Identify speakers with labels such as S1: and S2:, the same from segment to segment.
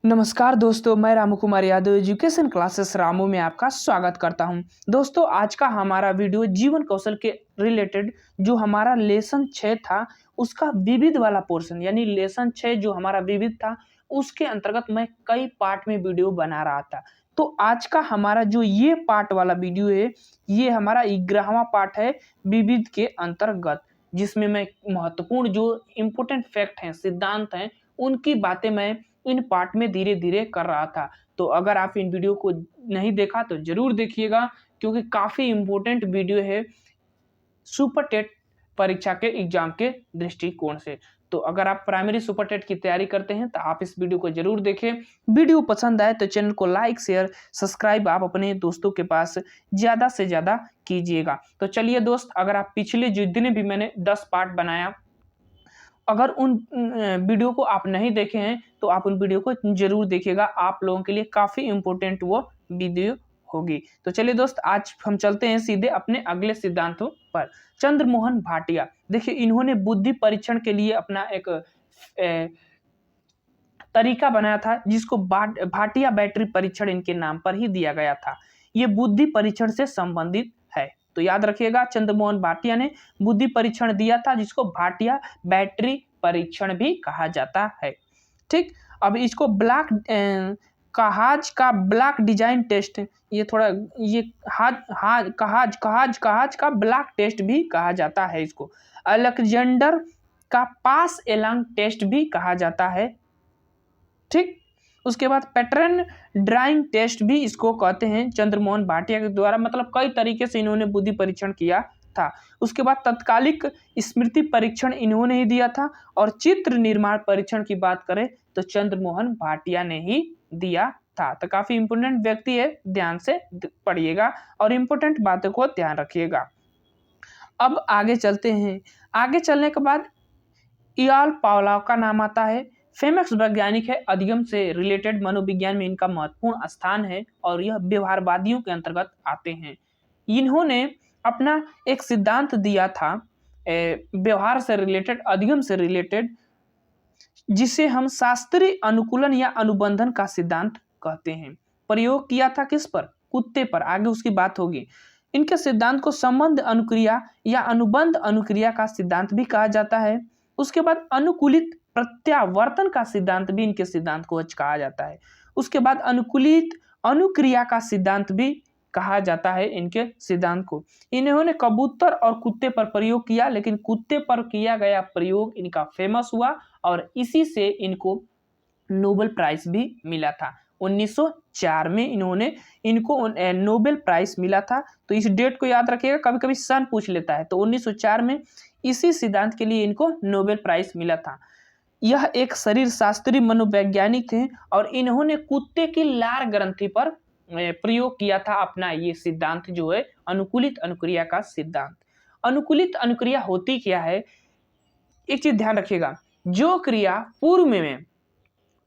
S1: नमस्कार दोस्तों, मैं रामू कुमार यादव एजुकेशन क्लासेस रामू में आपका स्वागत करता हूं। दोस्तों, आज का हमारा वीडियो जीवन कौशल के रिलेटेड जो हमारा लेसन 6 था उसका विविध वाला पोर्शन, यानी लेसन 6 जो हमारा विविध था उसके अंतर्गत मैं कई पार्ट में वीडियो बना रहा था। तो आज का हमारा जो ये पार्ट वाला वीडियो है, ये हमारा 11वां पार्ट है विविध के अंतर्गत, जिसमें मैं महत्वपूर्ण जो इम्पोर्टेंट फैक्ट हैं, सिद्धांत हैं, उनकी बातें मैं इन पार्ट में धीरे-धीरे कर रहा था। तो अगर आप इन वीडियो को नहीं देखा तो ज़रूर देखिएगा, क्योंकि काफ़ी इम्पोर्टेंट वीडियो है सुपर टेट परीक्षा के एग्ज़ाम के दृष्टिकोण से। तो अगर आप प्राइमरी सुपर टेट की तैयारी करते हैं तो आप इस वीडियो को ज़रूर देखें। वीडियो पसंद आए तो चैनल को लाइक, शेयर, सब्सक्राइब आप अपने दोस्तों के पास ज़्यादा से ज़्यादा कीजिएगा। तो चलिए दोस्त, अगर आप पिछले जितने भी मैंने 10 पार्ट बनाया, अगर उन वीडियो को आप नहीं देखे हैं तो आप उन वीडियो को ज़रूर देखिएगा, आप लोगों के लिए काफ़ी इम्पोर्टेंट वो वीडियो होगी। तो चलिए दोस्त, आज हम चलते हैं सीधे अपने अगले सिद्धांतों पर। चंद्रमोहन भाटिया, देखिए इन्होंने बुद्धि परीक्षण के लिए अपना एक तरीका बनाया था जिसको भाटिया बैटरी परीक्षण इनके नाम पर ही दिया गया था। ये बुद्धि परीक्षण से संबंधित है, तो याद रखिएगा भाटिया भाटिया ने बुद्धि परीक्षण दिया था जिसको भाटिया बैटरी परीक्षण भी कहा जाता है। ठीक, अब इसको कहाज का ब्लॉक डिजाइन टेस्ट, ये थोड़ा ये कहाज का ब्लॉक टेस्ट भी कहा जाता है। इसको अलेक्जेंडर का पास एलॉन्ग टेस्ट भी कहा जाता है। ठीक, उसके बाद पैटर्न ड्राइंग टेस्ट भी इसको कहते हैं चंद्रमोहन भाटिया के द्वारा, मतलब कई तरीके से इन्होंने बुद्धि परीक्षण किया था। उसके बाद तत्कालिक स्मृति परीक्षण इन्होंने ही दिया था, और चित्र निर्माण परीक्षण की बात करें तो चंद्रमोहन भाटिया ने ही दिया था। तो काफी इंपोर्टेंट व्यक्ति है, ध्यान से पढ़िएगा और इंपोर्टेंट बातों को ध्यान रखिएगा। अब आगे चलते हैं। आगे चलने के बाद इयाल पावलोव का नाम आता है। फेमस वैज्ञानिक है, अधिगम से रिलेटेड मनोविज्ञान में इनका महत्वपूर्ण स्थान है और यह व्यवहारवादियों के अंतर्गत आते हैं। इन्होंने अपना एक सिद्धांत दिया था व्यवहार से रिलेटेड, अधिगम से रिलेटेड, जिसे हम शास्त्रीय अनुकूलन या अनुबंधन का सिद्धांत कहते हैं। प्रयोग किया था किस पर? कुत्ते पर, आगे उसकी बात होगी। इनके सिद्धांत को संबंध अनुक्रिया या अनुबंध अनुक्रिया का सिद्धांत भी कहा जाता है। उसके बाद अनुकूलित प्रत्यावर्तन का सिद्धांत भी इनके सिद्धांत को कहा जाता है। उसके बाद अनुकूलित अनुक्रिया का सिद्धांत भी कहा जाता है इनके सिद्धांत को। इन्होंने कबूतर और कुत्ते पर प्रयोग किया, लेकिन कुत्ते पर किया गया प्रयोग इनका फेमस हुआ और इसी से इनको नोबेल प्राइज भी मिला था। 1904 में इनको नोबेल प्राइज मिला था। तो इस डेट को याद रखिएगा, कभी कभी सन पूछ लेता है। तो 1904 में इसी सिद्धांत के लिए इनको नोबेल प्राइज मिला था। यह एक शरीर शास्त्री मनोवैज्ञानिक थे और इन्होंने कुत्ते की लार ग्रंथि पर प्रयोग किया था अपना ये सिद्धांत, जो है अनुकूलित अनुक्रिया का सिद्धांत। अनुकूलित अनुक्रिया होती क्या है, एक चीज ध्यान रखिएगा, जो क्रिया पूर्व में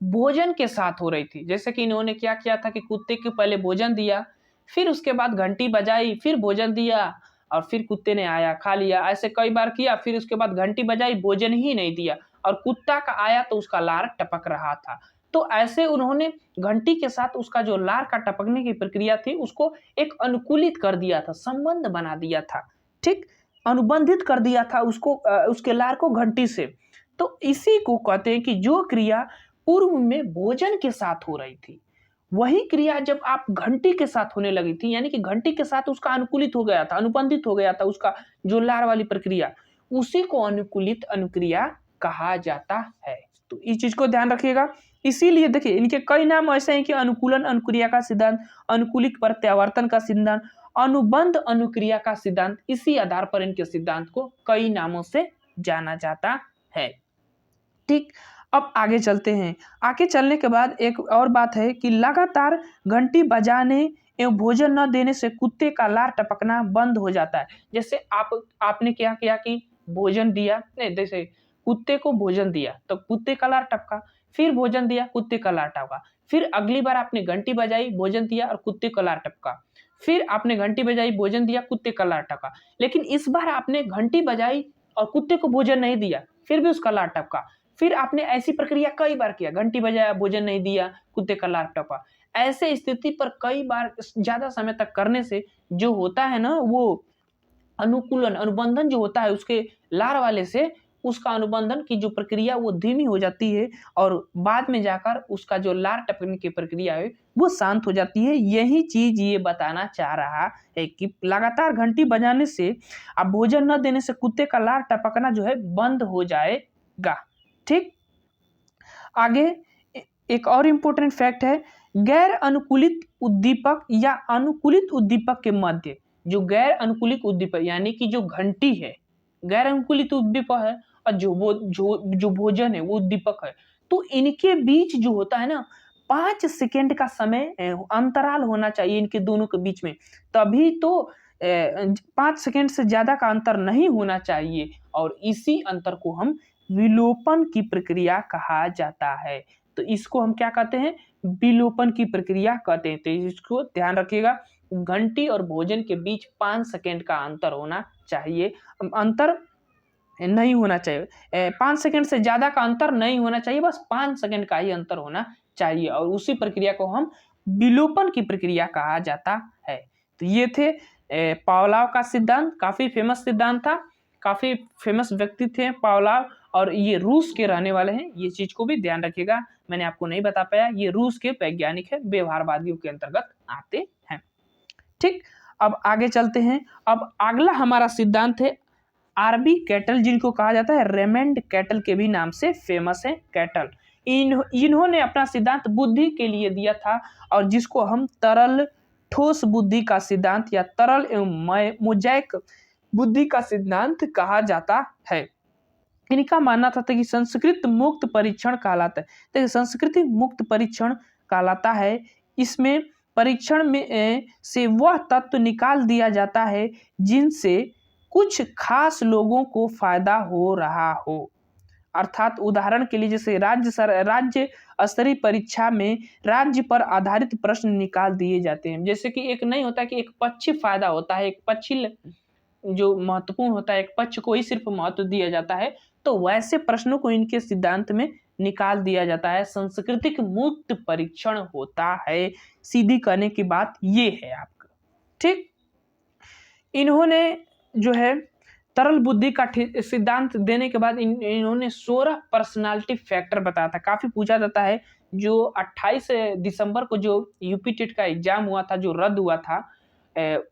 S1: भोजन के साथ हो रही थी, जैसे कि इन्होंने क्या किया था कि कुत्ते को पहले भोजन दिया, फिर उसके बाद घंटी बजाई, फिर भोजन दिया और फिर कुत्ते ने आया खा लिया, ऐसे कई बार किया। फिर उसके बाद घंटी बजाई, भोजन ही नहीं दिया और कुत्ता का आया तो उसका लार टपक रहा था। तो ऐसे उन्होंने घंटी के साथ उसका जो लार का टपकने की प्रक्रिया थी उसको एक अनुकूलित कर दिया था, संबंध बना दिया था। ठीक, अनुबंधित कर दिया था उसको, उसके लार को घंटी से। तो इसी को कहते हैं कि जो क्रिया पूर्व में भोजन के साथ हो रही थी, वही क्रिया जब आप घंटी के साथ होने लगी थी, यानी कि घंटी के साथ उसका अनुकूलित हो गया था, अनुबंधित हो गया था उसका जो लार वाली प्रक्रिया, उसी को अनुकूलित अनुक्रिया कहा जाता है। तो इस चीज को ध्यान रखिएगा। इसीलिए देखिए इनके कई नाम ऐसे हैं कि अनुकूलन अनुक्रिया का सिद्धांत, अनुकूलित प्रत्यावर्तन का सिद्धांत, अनुबंध अनुक्रिया का सिद्धांत। इसी आधार पर इनके सिद्धांत को कई नामों से जाना जाता है। ठीक, अब आगे चलते हैं। आगे चलने के बाद एक और बात है कि लगातार घंटी बजाने एवं भोजन न देने से कुत्ते का लार टपकना बंद हो जाता है। जैसे आपने क्या किया कि भोजन दिया, नहीं, जैसे कुत्ते को भोजन दिया तो कुत्ते का लार टपका, फिर भोजन दिया, कुत्ते का लार टपका, फिर अगली बार आपने घंटी बजाई, भोजन दिया और कुत्ते का लार टपका, फिर आपने घंटी बजाई, भोजन दिया, कुत्ते का लार टपका। लेकिन इस बार आपने घंटी बजाई और कुत्ते को भोजन नहीं दिया, फिर भी उसका लार टपका। फिर आपने ऐसी प्रक्रिया कई बार किया, घंटी बजाया, भोजन नहीं दिया, कुत्ते का लार टपा। ऐसे स्थिति पर कई बार ज़्यादा समय तक करने से जो होता है ना, वो अनुकूलन, अनुबंधन जो होता है उसके लार वाले से, उसका अनुबंधन की जो प्रक्रिया वो धीमी हो जाती है और बाद में जाकर उसका जो लार टपकने की प्रक्रिया है वो शांत हो जाती है। यही चीज़ ये बताना चाह रहा है कि लगातार घंटी बजाने से, अब भोजन न देने से कुत्ते का लार टपकना जो है बंद हो जाएगा। ठीक, आगे एक और इम्पोर्टेंट फैक्ट है, गैर अनुकूलित उद्दीपक या अनुकूलित उद्दीपक के मध्य, जो गैर अनुकूलित उद्दीपक यानी कि जो घंटी है गैर अनुकूलित उद्दीपक है, और जो भोजन है वो उद्दीपक है, तो इनके बीच जो होता है ना 5 सेकेंड का समय अंतराल होना चाहिए इनके दोनों के बीच में, तभी तो 5 सेकेंड से ज्यादा का अंतर नहीं होना चाहिए, और इसी अंतर को हम विलोपन की प्रक्रिया कहा जाता है। तो इसको हम क्या कहते हैं, विलोपन की प्रक्रिया कहते हैं। तो इसको ध्यान रखिएगा, घंटी और भोजन के बीच 5 सेकेंड का अंतर होना चाहिए, अंतर नहीं होना चाहिए, 5 सेकेंड से ज्यादा का अंतर नहीं होना चाहिए, बस 5 सेकेंड का ही अंतर होना चाहिए, और उसी प्रक्रिया को हम विलोपन की प्रक्रिया कहा जाता है। तो ये थे पावलोव का सिद्धांत, काफी फेमस सिद्धांत था, काफी फेमस व्यक्ति थे पावलोव, और ये रूस के रहने वाले हैं, ये चीज को भी ध्यान रखिएगा, मैंने आपको नहीं बता पाया, ये रूस के वैज्ञानिक है, व्यवहारवादियों के अंतर्गत आते हैं। ठीक, अब आगे चलते हैं। अब अगला हमारा सिद्धांत है आरबी कैटल, जिनको कहा जाता है रेमंड कैटल के भी नाम से फेमस है कैटल। इन्होंने अपना सिद्धांत बुद्धि के लिए दिया था, और जिसको हम तरल ठोस बुद्धि का सिद्धांत या तरल एवं मोजैक बुद्धि का सिद्धांत कहा जाता है। इनका मानना था कि संस्कृत मुक्त परीक्षण कहलाता है, तो संस्कृति मुक्त परीक्षण कहलाता है। इसमें परीक्षण में से वह तत्व निकाल दिया जाता है जिनसे कुछ खास लोगों को फायदा हो रहा हो। अर्थात उदाहरण के लिए जैसे राज्य स्तरीय परीक्षा में राज्य पर आधारित प्रश्न निकाल दिए जाते हैं। जैसे कि एक नहीं होता कि एक पक्षी फायदा होता है, एक पक्षी जो महत्वपूर्ण होता है, एक पक्ष को ही सिर्फ महत्व दिया जाता है, तो वैसे प्रश्नों को इनके सिद्धांत में निकाल दिया जाता है। सांस्कृतिक मुक्त परीक्षण होता है, सीधी कहने की बात ये है आपका। ठीक, इन्होंने जो है तरल बुद्धि का सिद्धांत देने के बाद इन्होंने 16 पर्सनालिटी फैक्टर बताया था। काफी पूछा जाता है, जो 28 दिसंबर को जो यूपी टेट का एग्जाम हुआ था, जो रद्द हुआ था,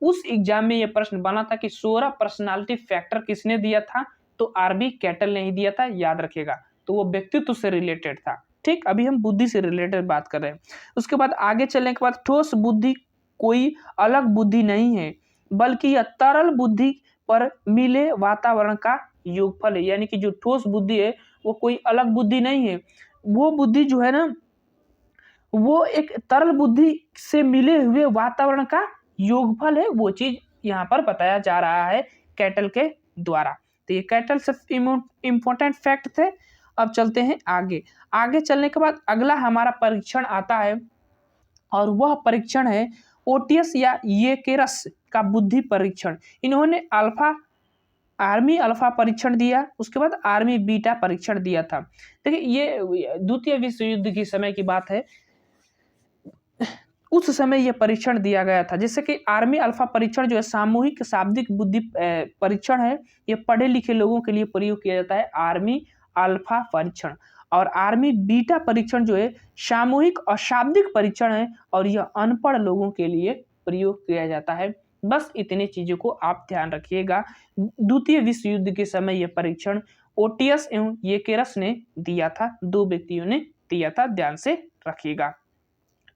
S1: उस एग्जाम में यह प्रश्न बना था कि 16 पर्सनालिटी फैक्टर किसने दिया था, तो आरबी कैटल ने ही दिया था, याद रखिएगा। तो वो व्यक्तित्व से रिलेटेड था। ठीक, अभी हम बुद्धि से रिलेटेड बात कर रहे हैं। उसके बाद आगे चलने के बाद ठोस बुद्धि कोई अलग बुद्धि नहीं है, बल्कि यह तरल बुद्धि पर मिले वातावरण का योगफल है। यानी कि जो ठोस बुद्धि है वो कोई अलग बुद्धि नहीं है, वो बुद्धि जो है ना वो एक तरल बुद्धि से मिले हुए वातावरण का योगफल है, वो चीज यहाँ पर बताया जा रहा है कैटल के द्वारा। तो ये कैटल से इम्पोर्टेंट फैक्ट थे। अब चलते हैं आगे। आगे चलने के बाद अगला हमारा परीक्षण आता है, और वह परीक्षण है ओटियस या येकेरस का बुद्धि परीक्षण। इन्होंने आर्मी अल्फा परीक्षण दिया, उसके बाद आर्मी बीटा परीक्षण दिया था। देखिए ये द्वितीय विश्व युद्ध के समय की बात है, उस समय यह परीक्षण दिया गया था। जैसे कि आर्मी अल्फा परीक्षण जो है सामूहिक शाब्दिक बुद्धि परीक्षण है, ये पढ़े लिखे लोगों के लिए प्रयोग किया जाता है आर्मी अल्फा परीक्षण। और आर्मी बीटा परीक्षण जो है सामूहिक अशाब्दिक परीक्षण है, और यह अनपढ़ लोगों के लिए प्रयोग किया जाता है। बस इतनी चीजों को आप ध्यान रखिएगा। द्वितीय विश्व युद्ध के समय यह परीक्षण ओटियस एवं येकेरस ने दिया था, 2 व्यक्तियों ने दिया था, ध्यान से रखिएगा।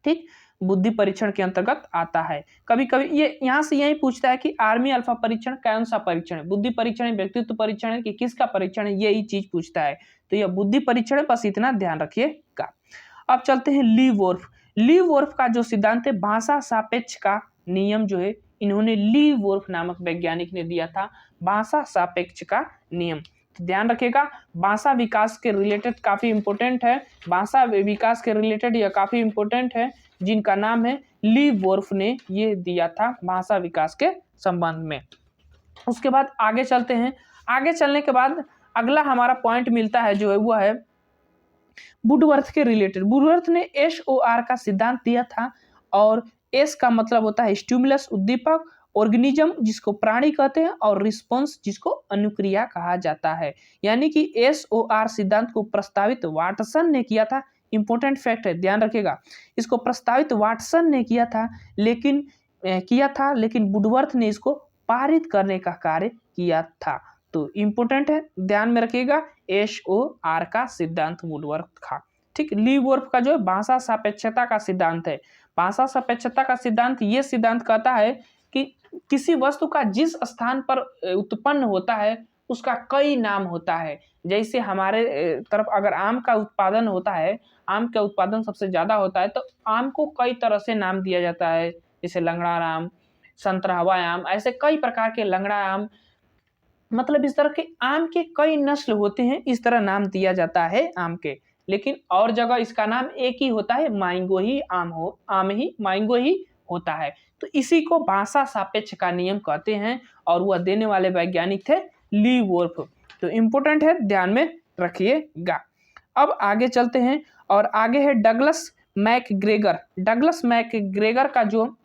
S1: ठीक, बुद्धि परीक्षण के अंतर्गत आता है। कभी कभी ये यहाँ से यही पूछता है कि आर्मी अल्फा परीक्षण कौन सा परीक्षण है, बुद्धि परीक्षण है, व्यक्तित्व परीक्षण है, कि किसका परीक्षण है, यही चीज पूछता है। तो यह बुद्धि परीक्षण है, बस इतना ध्यान रखिएगा। अब चलते हैं लीवोर्फ। लीवोर्फ का जो सिद्धांत है भाषा सापेक्ष का नियम जो है इन्होंने लीवोर्फ नामक वैज्ञानिक ने दिया था, भाषा सापेक्ष का नियम। तो ध्यान रखिएगा, भाषा विकास के रिलेटेड काफी इंपॉर्टेंट है, भाषा विकास के रिलेटेड यह काफी इंपॉर्टेंट है, जिनका नाम है लीवोर्फ ने ये दिया था भाषा विकास के संबंध में। उसके बाद आगे चलते हैं। आगे चलने के बाद अगला हमारा पॉइंट मिलता है जो है वो है वुडवर्थ के रिलेटेड, वुडवर्थ ने SOR का सिद्धांत दिया था और एस का मतलब होता है स्टिमुलस उद्दीपक, ऑर्गेनिज्म जिसको प्राणी कहते हैं और रिस्पॉन्स जिसको अनुक्रिया कहा जाता है। यानी कि SOR सिद्धांत को प्रस्तावित वाटसन ने किया था। इंपॉर्टेंट फैक्ट है, ध्यान रखिएगा। इसको प्रस्तावित वाटसन ने किया था लेकिन वुडवर्थ ने इसको पारित करने का कार्य किया था। तो इंपॉर्टेंट है, ध्यान में रखिएगा, SOR का सिद्धांत वुडवर्थ का। ठीक, लीवोर्फ का जो है भाषा सापेक्षता का सिद्धांत है। भाषा सापेक्षता का सिद्धांत ये सिद्धांत कहता है कि किसी वस्तु का जिस स्थान पर उत्पन्न होता है उसका कई नाम होता है। जैसे हमारे तरफ अगर आम का उत्पादन होता है, आम का उत्पादन सबसे ज्यादा होता है, तो आम को कई तरह से नाम दिया जाता है, जैसे लंगड़ा आम, संतरावा आम, ऐसे कई प्रकार के लंगड़ा आम, मतलब इस तरह के आम के कई नस्ल होते हैं, इस तरह नाम दिया जाता है आम के। लेकिन और जगह इसका नाम एक ही होता है, मैंगो ही आम ही मैंगो ही होता है। तो इसी को भाषा सापेक्ष का नियम कहते हैं और वह देने वाले वैज्ञानिक थे लीवोर्फ। तो इम्पोर्टेंट है, ध्यान में रखिएगा। अब आगे चलते हैं और आगे है डगलस मैकग्रेगर। डगलस मैकग्रेगर का जो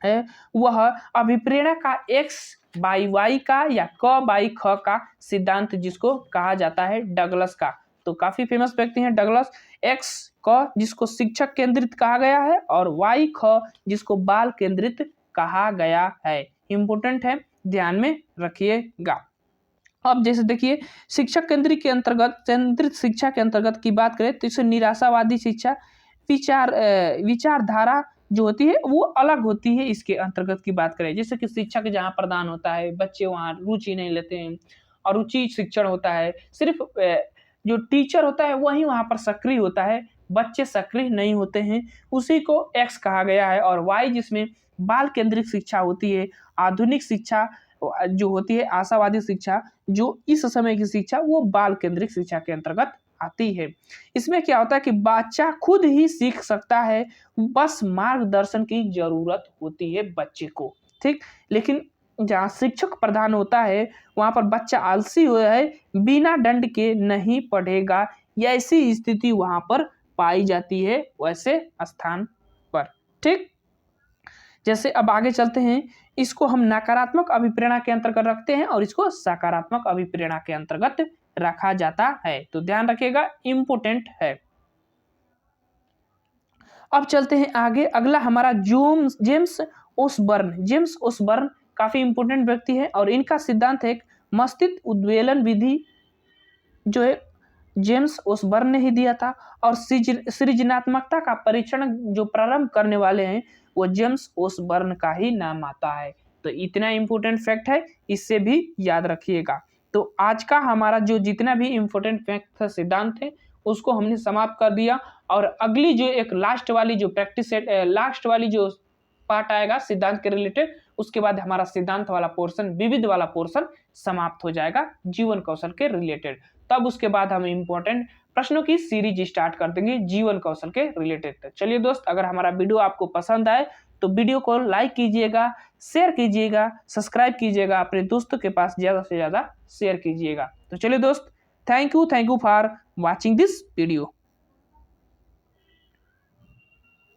S1: है वह अभिप्रेरणा का X/Y का या Q/X का सिद्धांत जिसको कहा जाता है डगलस का। तो काफी फेमस व्यक्ति हैं डगलस। X क जिसको शिक्षक केंद्रित कहा गया है और Y ख जिसको बाल केंद्रित कहा गया है। इंपोर्टेंट है, ध्यान में रखिएगा। अब जैसे देखिए, शिक्षक केंद्रित शिक्षा के अंतर्गत की बात करें तो इसे निराशावादी शिक्षा, विचारधारा जो होती है वो अलग होती है। इसके अंतर्गत की बात करें, जैसे कि शिक्षक जहाँ प्रदान होता है, बच्चे वहाँ रुचि नहीं लेते हैं और रुचि शिक्षण होता है, सिर्फ जो टीचर होता है वही वहाँ पर सक्रिय होता है, बच्चे सक्रिय नहीं होते हैं, उसी को X कहा गया है। और Y जिसमें बाल केंद्रित शिक्षा होती है, आधुनिक शिक्षा जो होती है, आशावादी शिक्षा, जो इस समय की शिक्षा, वो बाल केंद्रित शिक्षा के अंतर्गत आती है। इसमें क्या होता है कि बच्चा खुद ही सीख सकता है, बस मार्गदर्शन की जरूरत होती है बच्चे को। ठीक, लेकिन जहाँ शिक्षक प्रधान होता है वहां पर बच्चा आलसी हो है, बिना दंड के नहीं पढ़ेगा, या ऐसी स्थिति वहां पर पाई जाती है वैसे स्थान पर। ठीक, जैसे अब आगे चलते हैं, इसको हम नकारात्मक अभिप्रेरणा के अंतर्गत रखते हैं और इसको सकारात्मक अभिप्रेरणा के अंतर्गत रखा जाता है। तो ध्यान रखिएगा, इंपोर्टेंट है। अब चलते हैं आगे, अगला हमारा जेम्स ओसबर्न। जेम्स ओसबर्न काफी इंपोर्टेंट व्यक्ति है और इनका सिद्धांत है मस्तिष्क उद्वेलन विधि, जो है जेम्स ओसबर्न ने ही दिया था। और सृजनात्मकता का परीक्षण जो प्रारंभ करने वाले हैं वो जेम्स ओसबर्न का ही नाम आता है। तो इतना इंपोर्टेंट फैक्ट है, इससे भी याद रखिएगा। तो आज का हमारा जो जितना भी इंपोर्टेंट फैक्ट था, सिद्धांत थे, उसको हमने समाप्त कर दिया। और अगली जो एक लास्ट वाली जो प्रैक्टिस लास्ट वाली जो पार्ट आएगा सिद्धांत के रिलेटेड, उसके बाद हमारा सिद्धांत वाला पोर्शन, विविध वाला पोर्शन समाप्त हो जाएगा जीवन कौशल के रिलेटेड। तब उसके बाद हम इंपॉर्टेंट प्रश्नों की सीरीज स्टार्ट कर देंगे जीवन कौशल के रिलेटेड। चलिए दोस्त, अगर हमारा वीडियो आपको पसंद आए तो वीडियो को लाइक कीजिएगा, शेयर कीजिएगा, सब्सक्राइब कीजिएगा, अपने दोस्तों के पास ज्यादा से ज्यादा शेयर कीजिएगा। तो चलिए दोस्त, thank you for watching this video.